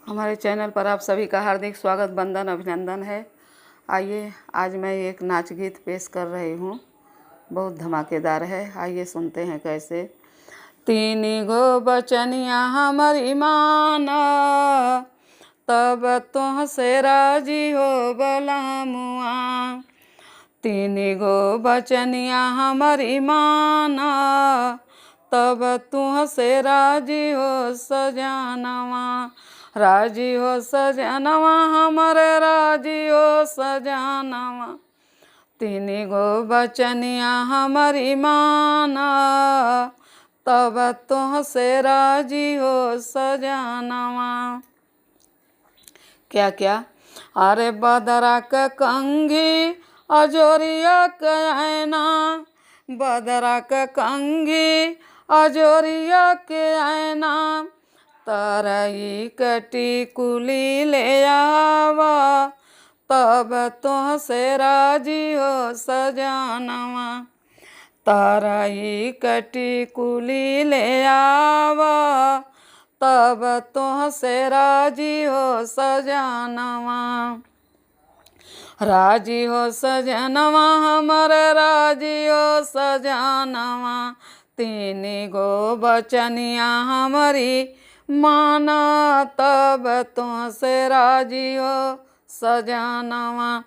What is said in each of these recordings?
हमारे चैनल पर आप सभी का हार्दिक स्वागत, वंदन, अभिनंदन है। आइए, आज मैं एक नाच गीत पेश कर रही हूँ, बहुत धमाकेदार है। आइए सुनते हैं कैसे। तीन गो बचनिया हमरी माना, तब तुहसे राजी हो बलमुआ। तीन गो बचनिया हमरी माना, तब तुहसे राजी हो सजनवा। राजी हो सजनवा हमरे, राजी हो सजनवा। तीन गो बचनिया हमरी माना, तब तुहसे राजी हो सजनवा। क्या क्या? अरे बदरा के कंघी अजोरिया के ऐना, बदरा के कंघी अजोरिया के ऐना। तरई कटी कुली ले आवा, तब तुहसे राजी हो सजनवा। तरई कटी कुली ले आवा, तब तुहसे राजी हो सजनवा। राजी हो सजनवा हमरे, राजी हो सजनवा। तीन गो बचनिया हमरी माना, तब तुहसे राजी हो सजनवा।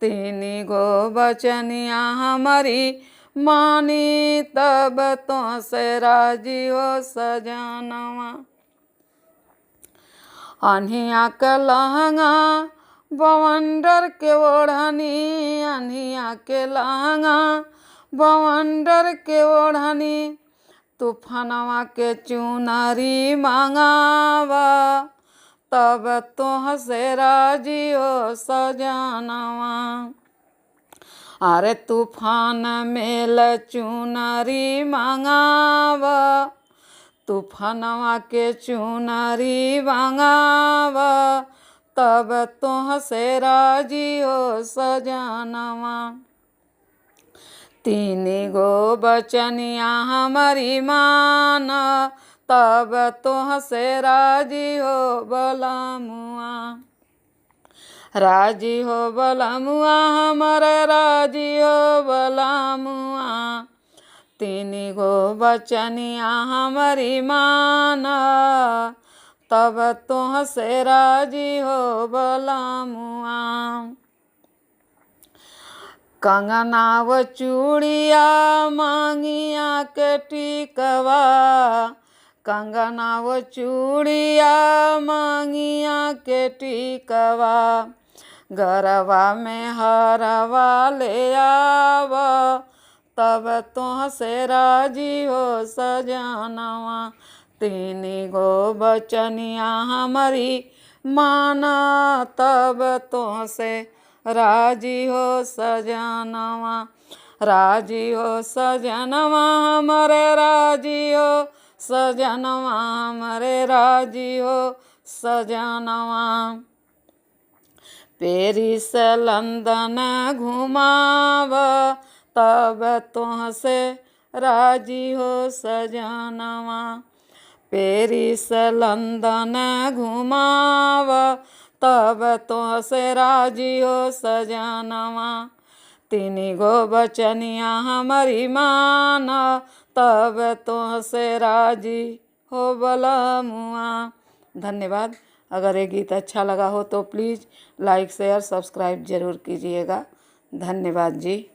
तीन गो बचनिया हमरी मानी, तब तुहसे राजी हो सजनवा। अनहिया के लहंगा बवंडर के ओढ़नी, अनहिया के लहंगा बवंडर के ओढ़नी। तूफानवा के चुनरी मंगावा, तब तुहसे राजी हो सजनवा। अरे तूफान मेल चुनरी मंगावा, तूफानवा के चुनरी मंगावा, तब तुहसे राजी हो सजनवा। तीन गो बचनिया हमरी माना, तब तुहसे राजी हो बलमुआ। राजी हो बलमुआ हमरे, राजी हो बलमुआ। तीन गो बचनिया हमरी माना, तब तुहसे राजी हो बलमुआ। कंगना व चूड़िया मांगिया के टिकवा, कंगना व चूड़िया मांगिया के टिकवा। गरवा में हरवा ले आवा, तब तुहसे राजी हो सजनवा। तीन गो बचनिया हमरी माना, तब तुहसे राजी हो सजनवा। राजी हो सजनवा हमरे, राजी हो सजनवा हमरे, राजी हो सजनवा। पेरिस लंदन घुमावा, तब तुहसे राजी हो सजनवा। पेरिस लंदन घुमावा, तब तुहसे राजी हो सजनवा। तीन गो बचनिया हमरी माना, तब तुहसे राजी हो बलमुआ। धन्यवाद। अगर ये गीत अच्छा लगा हो तो प्लीज़ लाइक, शेयर, सब्सक्राइब जरूर कीजिएगा। धन्यवाद जी।